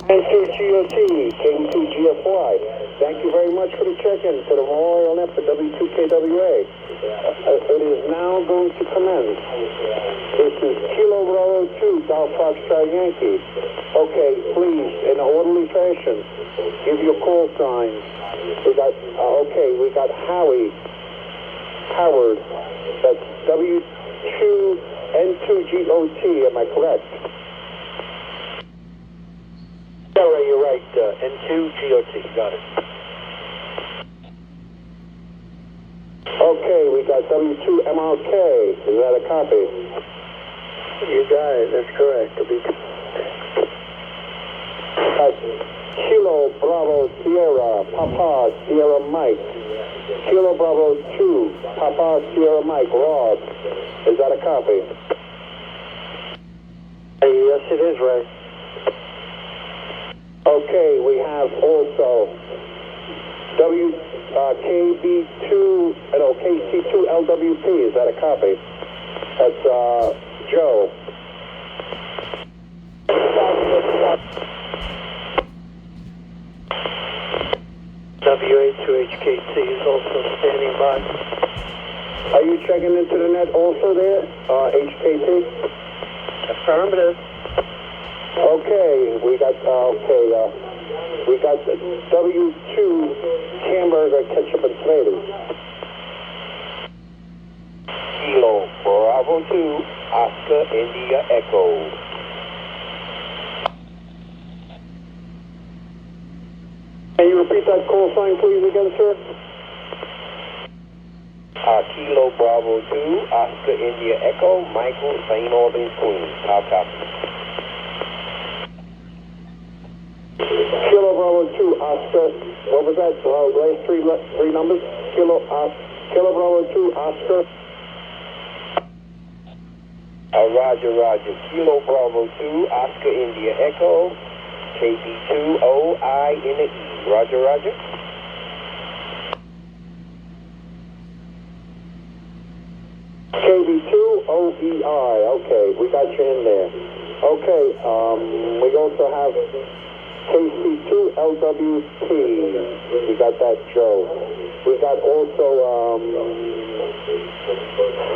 N2GOT, KV2GFY. Thank you very much for the check-in to the Memorial Net for W2KWA. It is now going to commence. This is Kilo Bravo 2, Golf Foxtrot Yankee. Okay, please, in an orderly fashion, give your call signs. We got Howard. That's W2N2GOT, am I correct? Yeah, you're right, N2GOT, got it. Okay, we got W2MRK, is that a copy? You got it, that's correct. Kilo Bravo Sierra, Papa Sierra Mike. Kilo Bravo 2, Papa Sierra Mike, Rob. Is that a copy? Yes, it is, right. Okay, we have also KC2LWP. Is that a copy? That's Joe. WA2HKT is also standing by. Are you checking into the net also there, HKT? Affirmative. Okay, we got W2 Hamburger Ketchup and Tomatoes. Kilo Bravo 2, Oscar India Echo. Can you repeat that call sign, please, again, sir? Kilo Bravo 2, Oscar India Echo, Michael, St. Albans, Queens. How copy? Kilo Bravo 2, Oscar. What was that? Last three numbers? Kilo Bravo 2, Oscar. Roger. Kilo Bravo 2, Oscar India Echo, KB2OI in the E. Roger. KB2OEI. Okay, we got you in there. Okay, we also have KC2LWP. We got that, Joe. We got also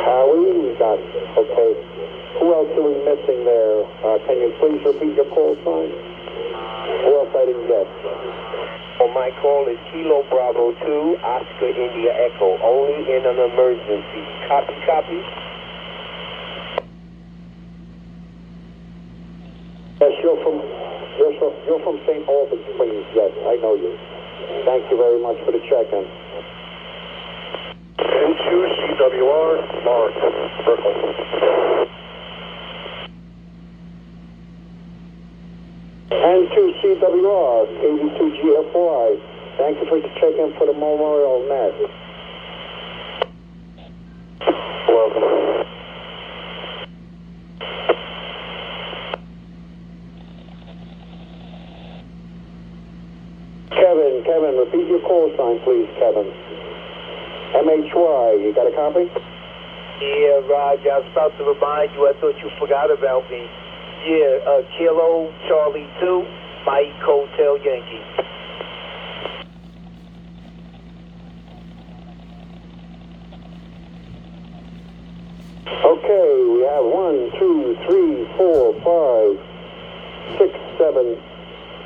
Howie. We got, okay. Who else are we missing there? Can you please repeat your call sign? Who else I didn't get? Well, my call is Kilo Bravo 2, Oscar India Echo, only in an emergency. Copy? Yes, you're from St. Albans, Queens. Yes, I know you. Thank you very much for the check-in. N2CWR, Marc, Brooklyn. N2CWR, KV2GFY. Thank you for the check-in for the Memorial Net. Welcome. Kevin, repeat your call sign, please, Kevin. MHY, you got a copy? Yeah, Roger, I was about to remind you, I thought you forgot about me. Yeah, Kilo Charlie 2, Mike Hotel Yankee. Okay, we have 1, 2, 3, 4, 5, 6, 7,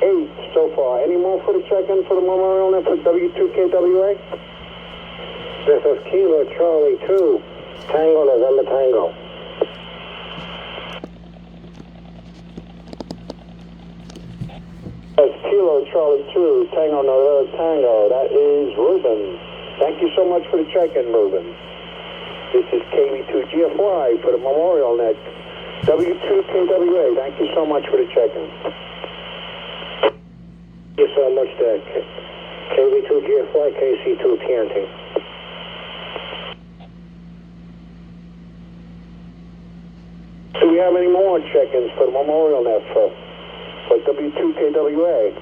8 so far. Any more for the check-in for the Memorial Net for W2KWA? This is Kilo Charlie 2, Tango November Tango. That's Kilo Charlie 2, Tango November Tango. That is Ruben. Thank you so much for the check-in, Ruben. This is KV2GFY for the Memorial Net. W2KWA, thank you so much for the check-in. Thank you so much, KV2GFY, KC2TNT. Do we have any more check-ins for the Memorial Net for W2KWA?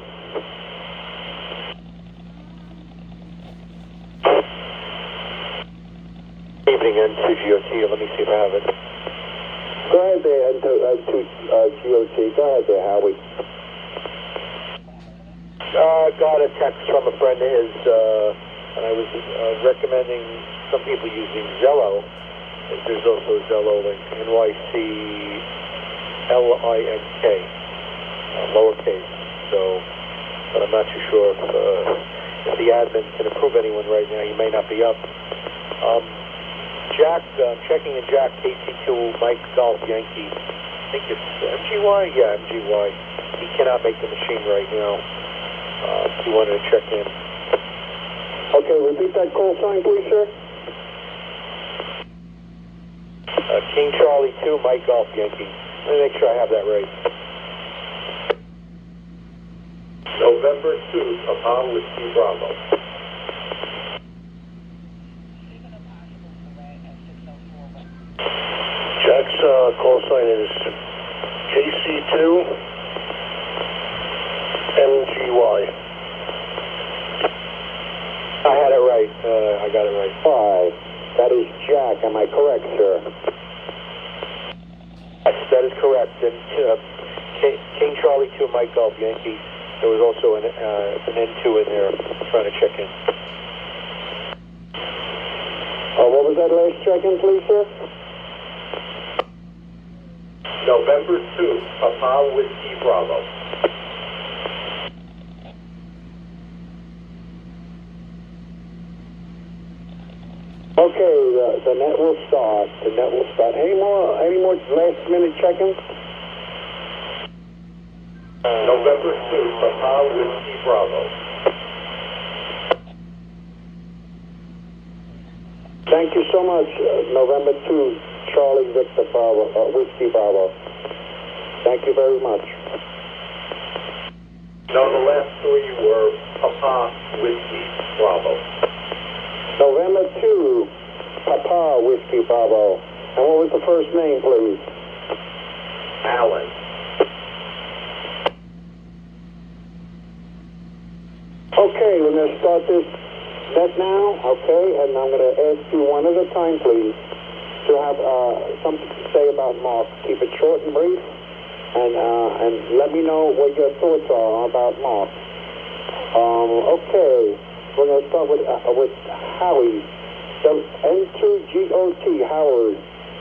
Evening, N2GOT, let me see if I have it. Go ahead there, N2GOT. Go ahead there, Howie. Got a text from a friend of his, and I was recommending some people using Zello. There's also Zello link, NYCLINK, lowercase. So, but I'm not too sure if the admin can approve anyone right now. He may not be up. Jack, I'm checking in Jack, KC2, Mike Golf Yankee. I think it's MGY? Yeah, MGY. He cannot make the machine right now. He wanted to check in. Okay, repeat that call sign, please, sir. King Charlie 2, Mike Golf Yankee. Let me make sure I have that right. November 2, Papa Whiskey Bravo. Jack's call sign is KC2 MGY. I had it right. I got it right. 5. That is Jack. Am I correct, sir? Yes, that is correct. And King Charlie 2, Mike Golf Yankee. There was also an N2 in there trying to check in. What was that last check-in, please, sir? November 2, Papa Whiskey Bravo. Okay, the net will start. The net will start. Any more last-minute check-ins? November 2, Papa Whiskey Bravo. Thank you so much, November 2, Charlie Victor Bravo, Whiskey Bravo. Thank you very much. No, the last three were Papa Whiskey Bravo. November 2, Papa Whiskey Bravo. And what was the first name, please? Alan. Okay, we're going to start this net now, okay? And I'm going to ask you one at a time, please, to have something to say about Marc. Keep it short and brief, and let me know what your thoughts are about Marc. Okay, we're going to start with Howie. So N2GOT, Howard.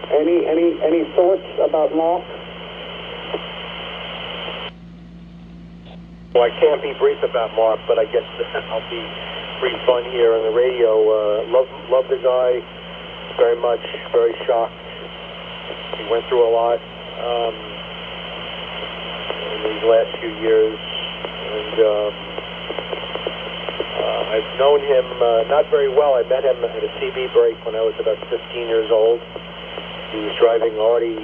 Any thoughts about Marc? Well, I can't be brief about Marc, but I guess I'll be brief on here on the radio. Love the guy very much, very shocked. He went through a lot in these last few years, and I've known him not very well. I met him at a CB break when I was about 15 years old. He was driving Artie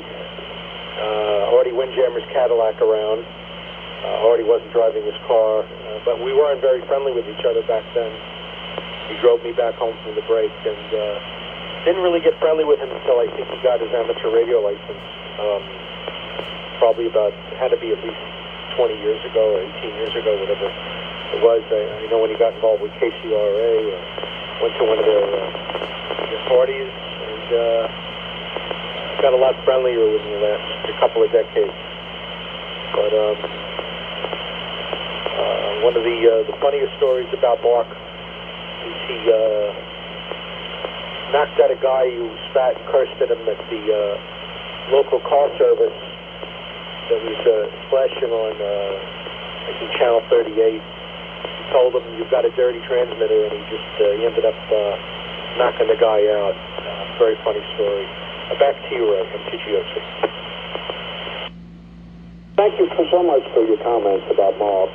Windjammer's Cadillac around. Artie wasn't driving his car, but we weren't very friendly with each other back then. He drove me back home from the break, and didn't really get friendly with him until I think he got his amateur radio license. Probably had to be at least 20 years ago or 18 years ago, whatever it was. I know when he got involved with KCRA, went to one of their parties, and got a lot friendlier with him in the last couple of decades. But one of the funniest stories about Marc is he knocked out a guy who spat and cursed at him at the local car service that was flashing on, I think, Channel 38. He told him, "You've got a dirty transmitter," and he ended up knocking the guy out. Very funny story. Back to you, MTGOC. Thank you so much for your comments about Marc.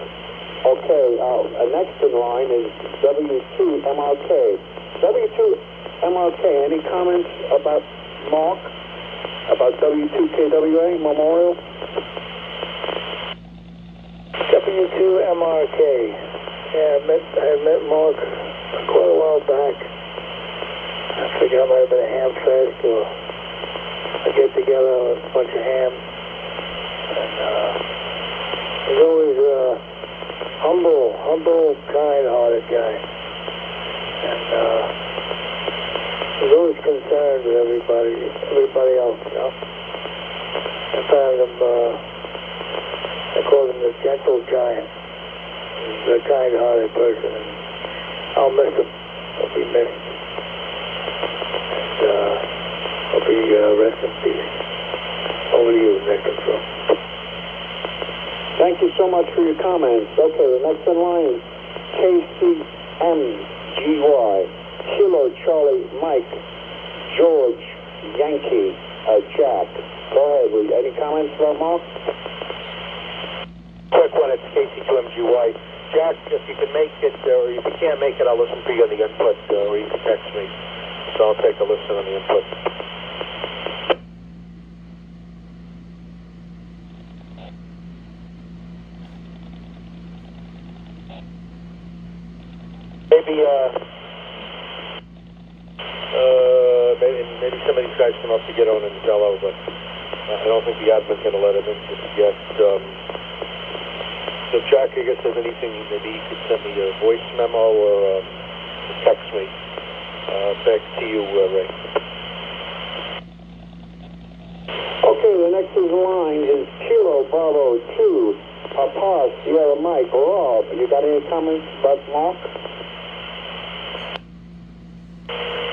Okay, next in line is W2MRK. W2MRK, any comments about Marc? About W2KWA Memorial? W2MRK. Yeah, I met Marc quite a while back. I figure it might have been a ham fest or a get together with a bunch of hams. And he's always humble, kind-hearted guy. And he's always concerned with everybody else, you know. I found him, I called him the gentle giant. He a kind-hearted person. And I'll miss him. He'll be missed. And I'll be rest in peace. Over to you, Nick and Phil. Thank you so much for your comments. Okay, the next in line is KCMGY, Kilo Charlie Mike, George Yankee, Jack. Go ahead, any comments about Mark? Quick one, it's KC2MGY. Jack, if you can make it, or if you can't make it, I'll listen for you on the input, or you can text me. So I'll take a listen on the input. Maybe some of these guys can also get on in Zello, but I don't think the admin's going to let him in just yet. So Jack, I guess there's anything, maybe you could send me a voice memo or text me. Back to you, Ray. Okay, the next in line is Kilo Bravo 2, Papa Sierra Mike. Rob, you got any comments about Mark?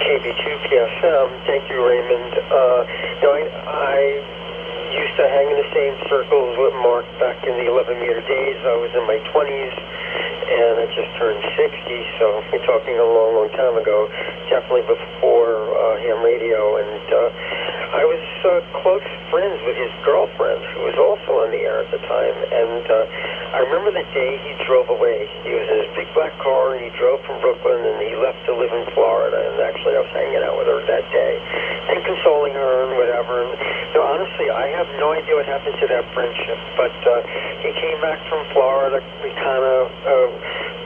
KB2PSM, thank you, Raymond. I used to hang in the same circles with Mark back in the 11-meter days. I was in my 20s, and I just turned 60, so we're talking a long, long time ago, definitely before ham radio, and I was close friends with his girlfriend, who was also on the air at the time, and I remember the day he drove away. He was in his big black car, and he drove from Brooklyn, and he left to live in Florida, and actually I was hanging out with her that day, and consoling her and whatever, and honestly, I have no idea what happened to that friendship, but he came back from Florida. We kind of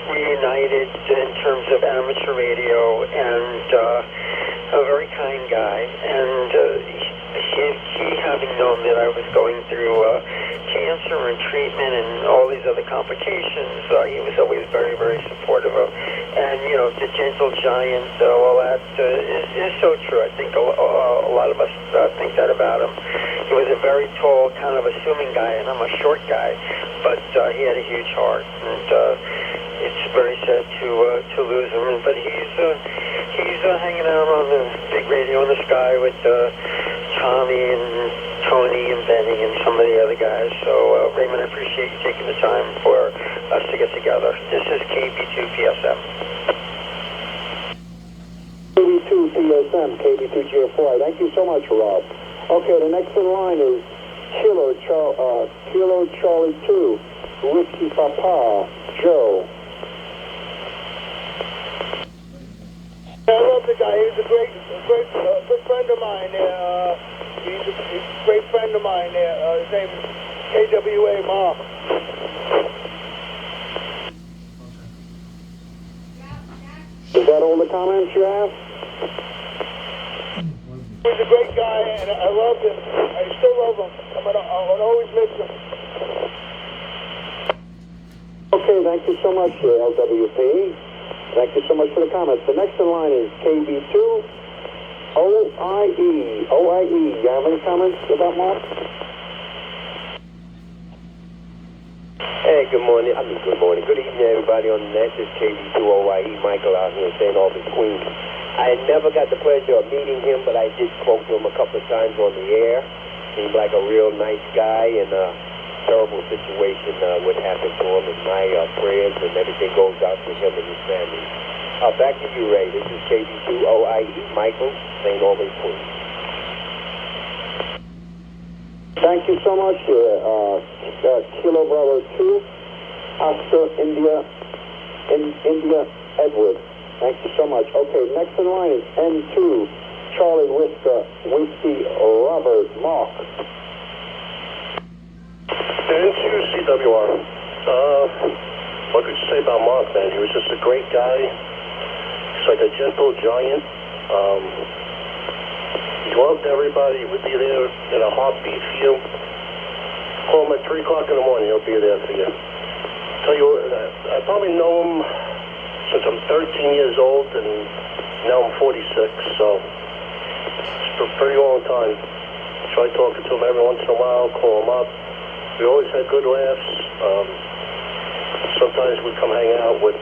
reunited in terms of amateur radio, and a very kind guy, and he having known that I was going through cancer and treatment and all these other complications, he was always very, very supportive of, and the gentle giant, all that is so true. I think a lot of us think that about him. He was a very tall, kind of assuming guy, and I'm a short guy, but he had a huge heart, and it's very sad to lose him. But he's hanging out on the big radio in the sky with Tommy and Tony and Benny and some of the other guys. So Raymond, I appreciate you taking the time for us to get together. This is KB2PSM. KB2PSM, KB2GFY. Thank you so much, Rob. Okay, the next in line is Kilo Charlie 2, Whiskey Papa, Joe. I love the guy. He's a great good friend of mine. He's a great friend of mine. His name is KWA Marc. Is that all the comments you have? He's a great guy, and I loved him. I still love him. I'll always miss him. Okay, thank you so much, LWP. Thank you so much for the comments. The next in line is KB2 OIE. OIE, you have any comments about Mark? Hey, good morning. Good evening, everybody on the net. This is KB2OIE, Michael out here in St. Albans, Queens. I never got the pleasure of meeting him, but I did spoke to him a couple of times on the air. Seemed like a real nice guy, and terrible situation would happen to him, and my prayers and everything goes out to him and his family. Back to you, Ray. This is KB2OIE, Michael, St. Albans, Queens. Thank you so much, Kilo Bravo 2, Oscar India Edward. Thank you so much. Okay, next in line is N2, Charlie Whiskey Robert Mark. N2CWR. What could you say about Mark, man? He was just a great guy. He's like a gentle giant. He loved everybody. He would be there in a heartbeat for you. Call him at 3 o'clock in the morning. He'll be there for you. Tell you, I probably know him since I'm 13 years old, and now I'm 46, so it's a pretty long time. Try talking to him every once in a while, call him up. We always had good laughs. sometimes we'd come hang out with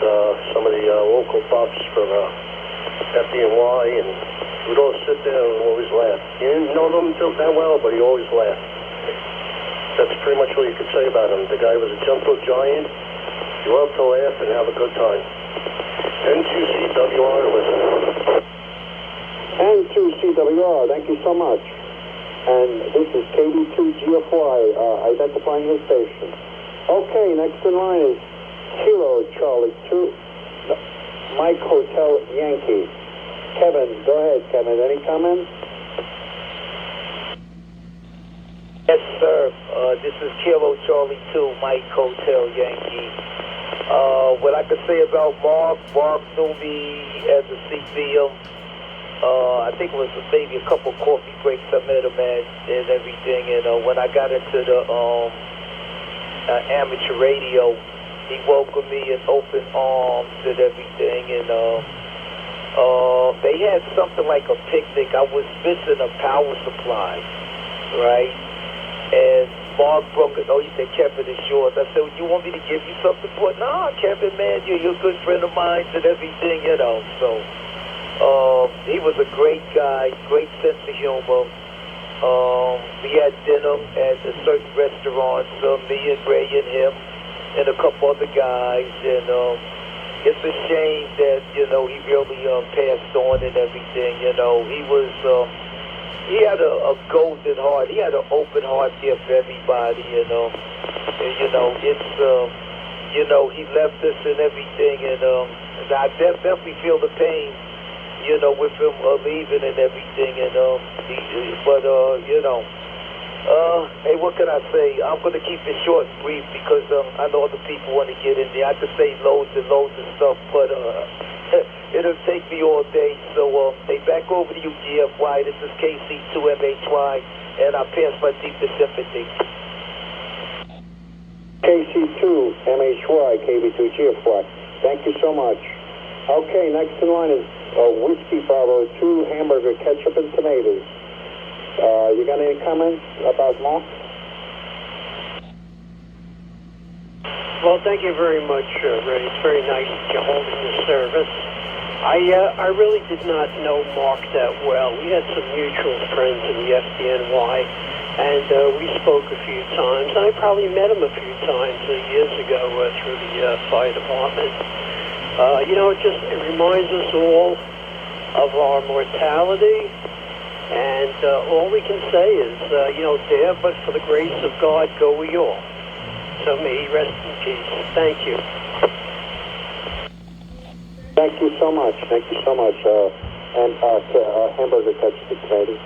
some of the local buffs from FDNY, and we'd all sit there and always laugh. You didn't know them that well, but he always laughed. That's pretty much what you could say about him. The guy was a gentle giant. He loved to laugh and have a good time. N2CWR listening. N2CWR, thank you so much. And this is KB2GFY, identifying his station. Okay, next in line is Kilo Charlie 2, Mike Hotel Yankee. Kevin, go ahead, Kevin. Any comments? Yes, sir. This is Kilo Charlie 2, Mike Hotel Yankee. What I could say about Mark knew me as a CBM. I think it was maybe a couple coffee breaks I met him at and everything. And when I got into the amateur radio, he welcomed me in open arms and everything. And they had something like a picnic. I was missing a power supply, right? And Mark broke it. Oh, he said, Kevin, it's yours. I said, well, you want me to give you something for it? Nah, Kevin, man, you're a good friend of mine and everything, So he was a great guy, great sense of humor. We had dinner at a certain restaurant, me and Ray and him and a couple other guys. And it's a shame that, he really passed on and everything. He had a golden heart. He had an open heart there for everybody, And, he left us and everything. And I definitely feel the pain, with him leaving and everything. And, hey, what can I say? I'm going to keep it short and brief because I know other people want to get in there. I could say loads and loads of stuff, but it'll take me all day. So, hey, back over to you, GFY. This is KC2MHY, and I pass my deepest sympathy. KC2MHY, KB2GFY. Thank you so much. Okay, next in line is Whiskey Bravo 2, hamburger, ketchup, and tomatoes. You got any comments about Mark? Well, thank you very much, Ray. It's very nice that you're holding the service. I really did not know Mark that well. We had some mutual friends in the FDNY, and we spoke a few times. I probably met him a few times years ago through the fire department. It reminds us all of our mortality, and all we can say is, there, but for the grace of God, go we all. So may he rest in peace. Thank you. Thank you so much. Thank you so much. And hamburger, ketchup, and tomatoes.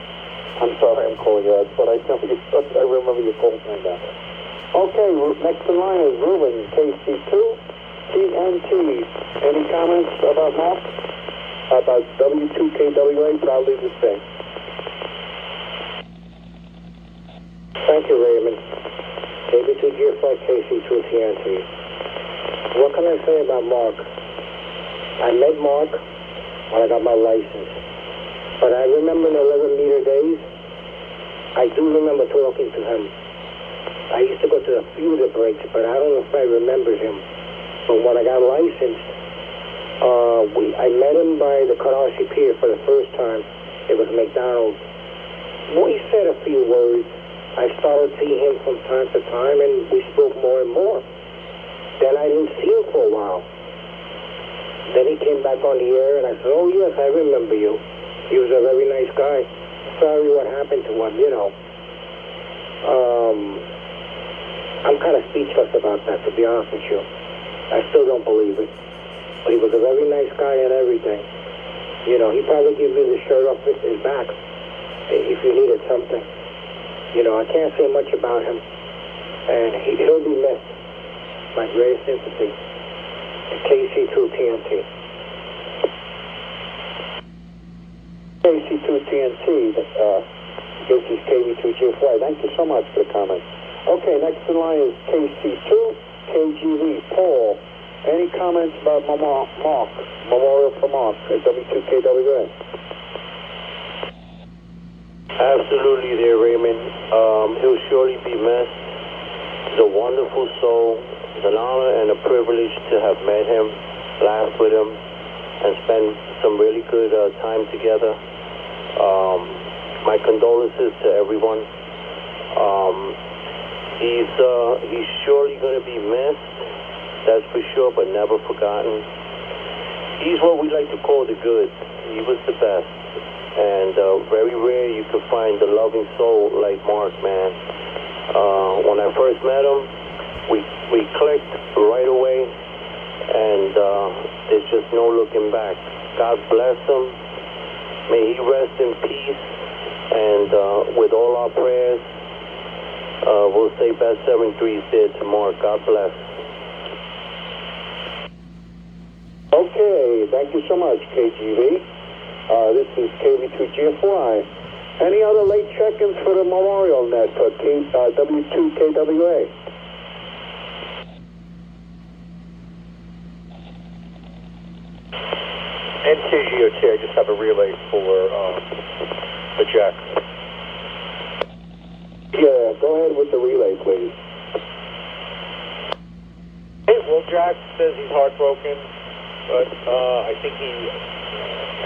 I'm sorry I'm calling you that, but I remember you told me that. Okay, next in line is Ruben, KC2, TNT. Any comments about Mark? About W2KWA, proudly the same. Thank you, Raymond. KB2GFY, KC2TNT. What can I say about Mark? I met Mark when I got my license. But I remember in the 11-meter days, I do remember talking to him. I used to go to a few of the breaks, but I don't know if I remember him. But when I got licensed, I met him by the Karachi Pier for the first time. It was McDonald's. We said a few words. I started seeing him from time to time, and we spoke more and more. Then I didn't see him for a while. Then he came back on the air, and I said, oh, yes, I remember you. He was a very nice guy. Sorry what happened to him, I'm kind of speechless about that, to be honest with you. I still don't believe it. But he was a very nice guy and everything. He probably give you the shirt off his back if you needed something. I can't say much about him. And he'll be missed. My greatest sympathy. KC2TNT. KC2TNT, this is KB2GFY. Thank you so much for the comment. Okay, next in line is KC2, KGV, Paul. Any comments about Mark? Memorial for Mark at W2KWA. Absolutely there, Raymond. He'll surely be missed. He's a wonderful soul, It's an honor and a privilege to have met him, laughed with him, and spent some really good time together. My condolences to everyone. He's surely going to be missed, that's for sure, but never forgotten. He's what we like to call the good. He was the best. And very rare you could find a loving soul like Marc, man. When I first met him, we clicked right away, and there's just no looking back. God bless him. May he rest in peace. And with all our prayers, we'll say best 73 there to Marc. God bless. Okay, thank you so much, KGV. This is KV2GFY. Any other late check-ins for the Memorial Net for W2KWA? N2GOT, I just have a relay for Jack. Yeah, go ahead with the relay, please. Hey, well, Jack says he's heartbroken, but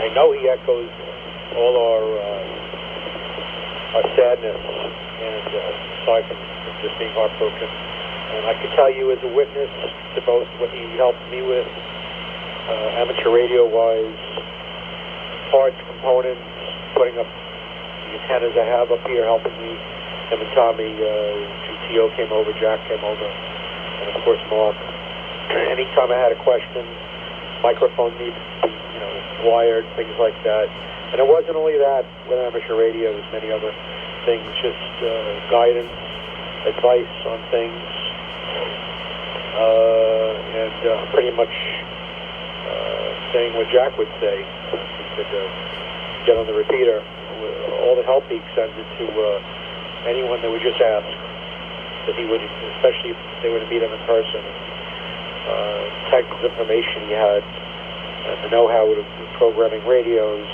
I know he echoes all our sadness, and aside from just being heartbroken. And I can tell you as a witness to both what he helped me with, amateur radio-wise, parts, components, putting up the antennas I have up here, helping me. Him and Tommy, GTO came over, Jack came over, and of course Marc. Anytime I had a question, microphone needs to be, wired, things like that. And it wasn't only that with amateur radio, there's many other things, just guidance, advice on things, and pretty much saying what Jack would say. He could get on the repeater. All the help he extended to anyone that would just ask, that he would, especially if they were to meet him in person, technical information he had, and the know-how of programming radios,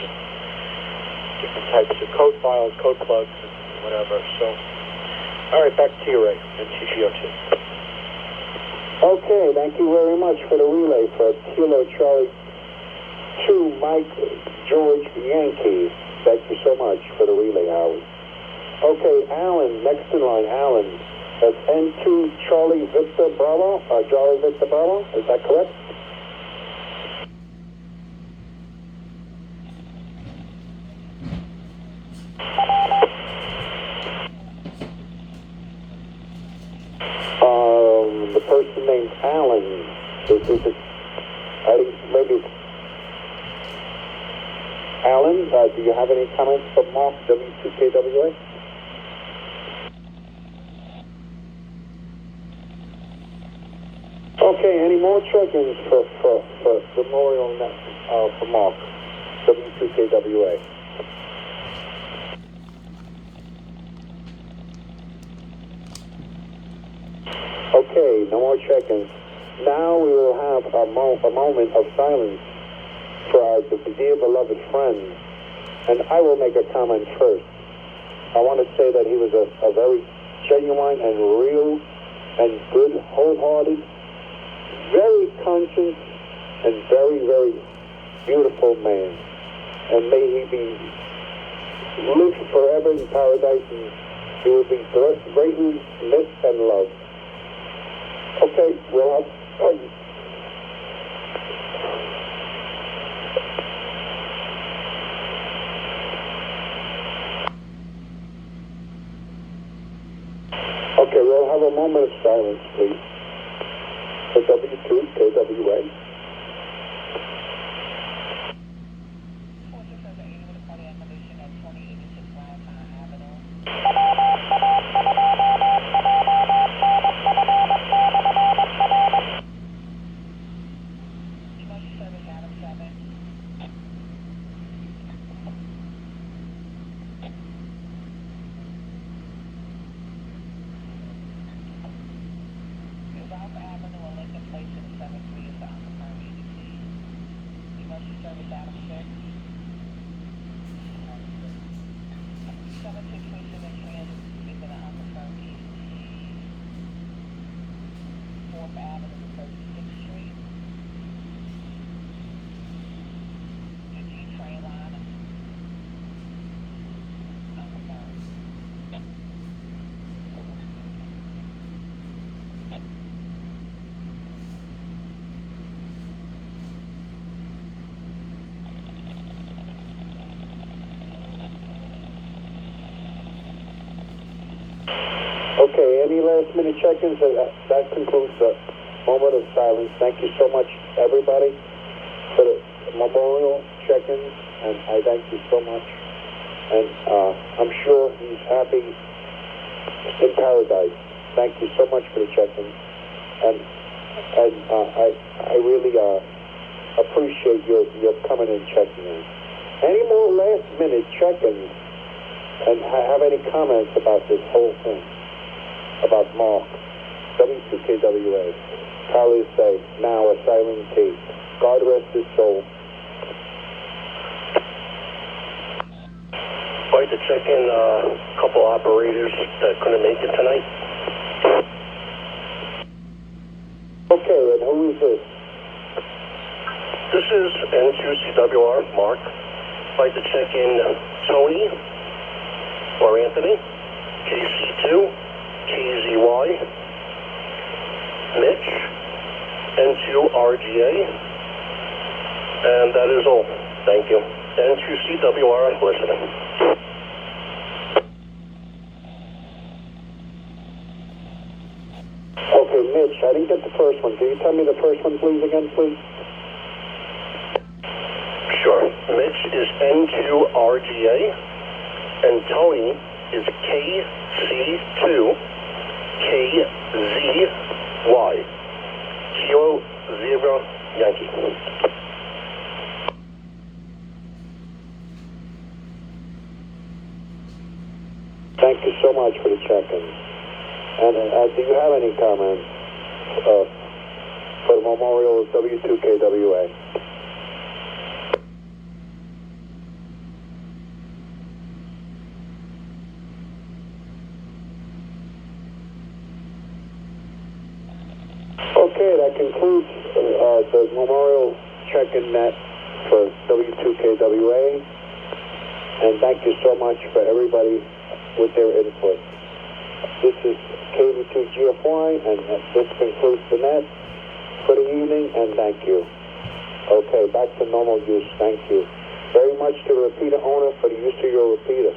different types of code files, code plugs, and whatever. So, all right, back to you, Ray, and TGO2. Okay, thank you very much for the relay for Kilo Charlie 2 Mike George Yankee. Thank you so much for the relay, Howard. Okay, Alan, next in line, Alan. That's N2 Charlie Victor Bravo, Charlie Victor Bravo, is that correct? The person named Alan, maybe it's Alan, do you have any comments for Marc, W2KWA? Okay, any more check-ins for Memorial Net for Marc, W2KWA? Okay, no more check-ins. Now we will have a moment of silence for our dear beloved friend. And I will make a comment first. I want to say that he was a very genuine and real and good, wholehearted, very conscious, and very, very beautiful man. And may he be lived forever in paradise, and he will be greatly missed and loved. Okay, we'll have... Okay, we'll have a moment of silence, please, for W2KWA. Avenue, Okay, any last minute check-ins? That concludes the moment of silence. Thank you so much, everybody, for the memorial check-ins, and I thank you so much. And I'm sure he's happy in paradise. Thank you so much for the check-ins. And I really appreciate your coming and checking in. Any more last-minute check-ins and have any comments about this whole thing? About Marc, W2KWA. Charlie say, now a silent tape. God rest his soul. I'd like to check in a couple operators that couldn't make it tonight. Okay, and who is this? This is N2CWR, Mark. I'd like to check in Tony or Anthony, KC2, KZY, Mitch, N2RGA, and that is all. Thank you. N2CWR listening. Okay, Mitch, I didn't get the first one. Can you tell me the first one, please, again, please? Sure. Mitch is N2RGA, and Tony is KC2, KZY. Kilo Zebra Yankee. Thank you so much for the check-in. And do you have any comments for the memorial of W2KWA? Okay, that concludes the memorial check-in net for W2KWA. And thank you so much for everybody with their input. This is KV2GFY, and this concludes the net for the evening, and thank you. Okay, back to normal use. Thank you very much to the repeater owner for the use of your repeater.